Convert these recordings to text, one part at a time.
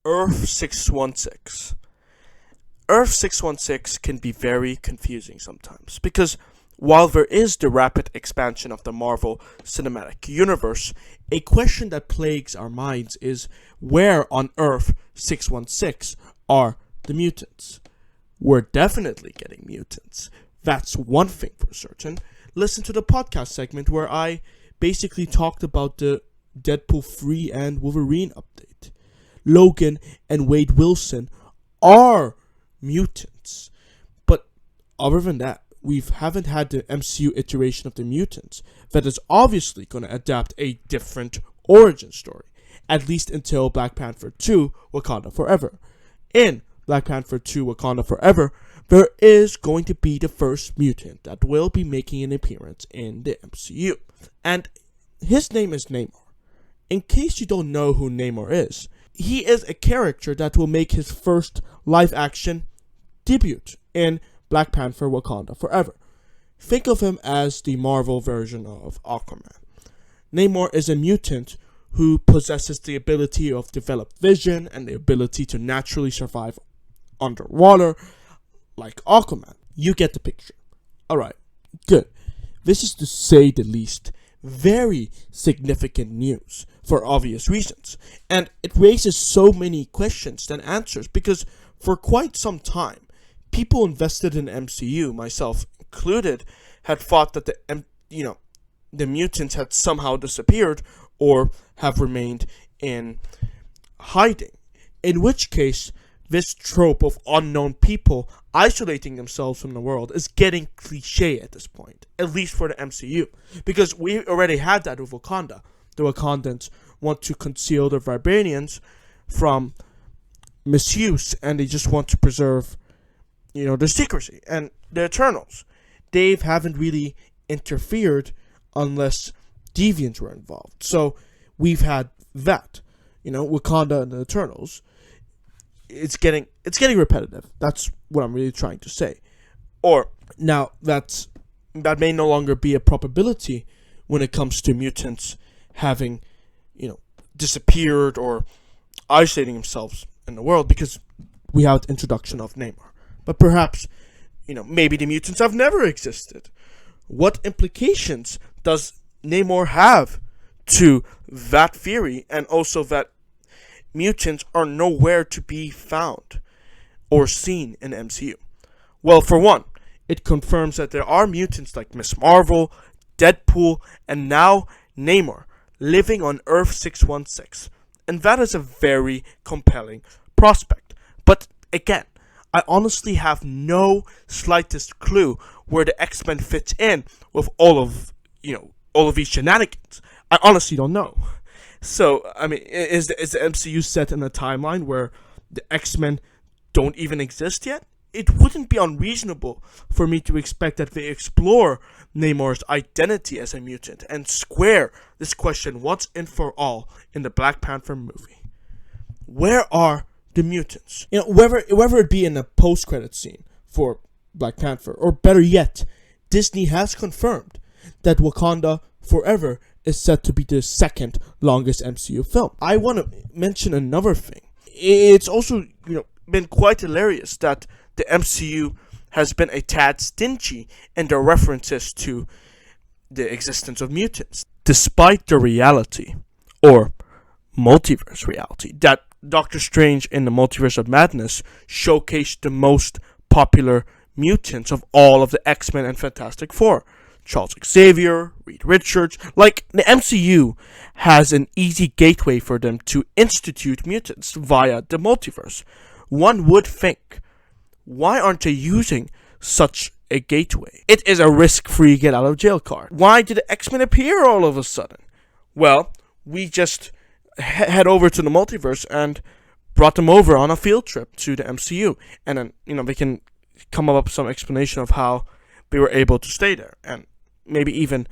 Earth 616. Earth 616 can be very confusing sometimes because while there is the rapid expansion of the Marvel Cinematic Universe, a question that plagues our minds is where on Earth 616 are the mutants? We're definitely getting mutants. That's one thing for certain. Listen to the podcast segment where I basically talked about the Deadpool 3 and Wolverine update. Logan and Wade Wilson are mutants. But other than that, we haven't had the MCU iteration of the mutants that is obviously going to adapt a different origin story, at least until Black Panther 2 Wakanda Forever. In Black Panther 2 Wakanda Forever, there is going to be the first mutant that will be making an appearance in the MCU. And his name is Namor. In case you don't know who Namor is, he is a character that will make his first live-action debut in Black Panther Wakanda Forever. Think of him as the Marvel version of Aquaman. Namor is a mutant who possesses the ability of developed vision and the ability to naturally survive underwater like Aquaman. You get the picture. Alright, good. This is, to say the least, very significant news for obvious reasons. And it raises so many questions than answers because for quite some time, people invested in MCU, myself included, had thought that the mutants had somehow disappeared or have remained in hiding. In which case, this trope of unknown people isolating themselves from the world is getting cliche at this point, at least for the MCU. Because we already had that with Wakanda. The Wakandans want to conceal the Vibranians from misuse, and they just want to preserve, their secrecy. And the Eternals, they haven't really interfered unless deviants were involved. So we've had that, Wakanda and the Eternals. It's getting repetitive. That's what I'm really trying to say. Or now that may no longer be a probability when it comes to mutants having, disappeared or isolating themselves in the world because we have the introduction of Namor. But perhaps, maybe the mutants have never existed. What implications does Namor have to that theory, and also that mutants are nowhere to be found or seen in MCU? Well, for one, it confirms that there are mutants like Miss Marvel, Deadpool, and now Namor living on Earth 616. And that is a very compelling prospect. But again, I honestly have no slightest clue where the X-Men fits in with all of these shenanigans. I honestly don't know. So, I mean, is the MCU set in a timeline where the X-Men don't even exist yet? It wouldn't be unreasonable for me to expect that they explore Namor's identity as a mutant and square this question once and for all in the Black Panther movie. Where are the mutants? Whether it be in a post-credit scene for Black Panther, or better yet, Disney has confirmed that Wakanda Forever is set to be the second longest MCU film. I want to mention another thing. It's also, been quite hilarious that the MCU has been a tad stingy in their references to the existence of mutants, despite the reality, or multiverse reality, that Doctor Strange in the Multiverse of Madness showcased the most popular mutants of all of the X-Men and Fantastic Four. Charles Xavier, Reed Richards. Like, the MCU has an easy gateway for them to institute mutants via the multiverse. One would think, why aren't they using such a gateway? It is a risk-free get-out-of-jail card. Why did the X-Men appear all of a sudden? Well, we just head over to the multiverse and brought them over on a field trip to the MCU. And then, they can come up with some explanation of how they were able to stay there. And maybe even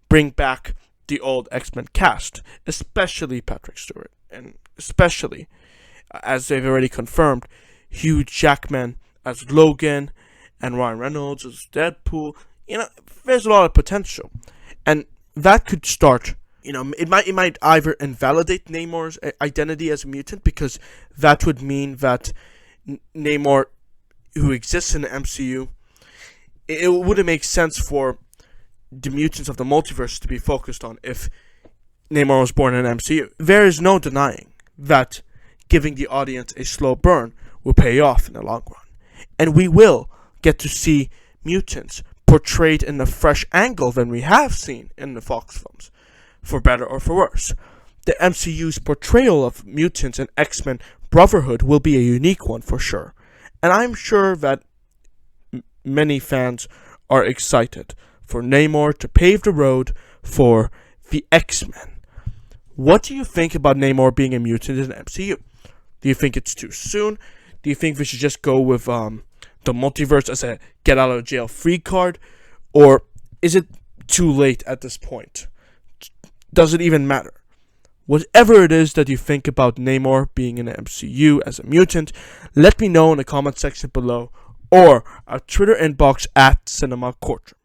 bring back the old X-Men cast, especially Patrick Stewart, and especially, as they've already confirmed, Hugh Jackman as Logan, and Ryan Reynolds as Deadpool. There's a lot of potential. And that could start it might either invalidate Namor's identity as a mutant, because that would mean that Namor, who exists in the MCU, it wouldn't make sense for the mutants of the multiverse to be focused on if Namor was born in the MCU. There is no denying that giving the audience a slow burn will pay off in the long run. And we will get to see mutants portrayed in a fresh angle than we have seen in the Fox films, for better or for worse. The MCU's portrayal of mutants and X-Men Brotherhood will be a unique one for sure. And I'm sure that many fans are excited for Namor to pave the road for the X-Men. What do you think about Namor being a mutant in the MCU? Do you think it's too soon? Do you think we should just go with the multiverse as a get-out-of-jail-free card? Or is it too late at this point? Does it even matter? Whatever it is that you think about Namor being in the MCU as a mutant, let me know in the comment section below, or our Twitter inbox at Cinema Courtroom.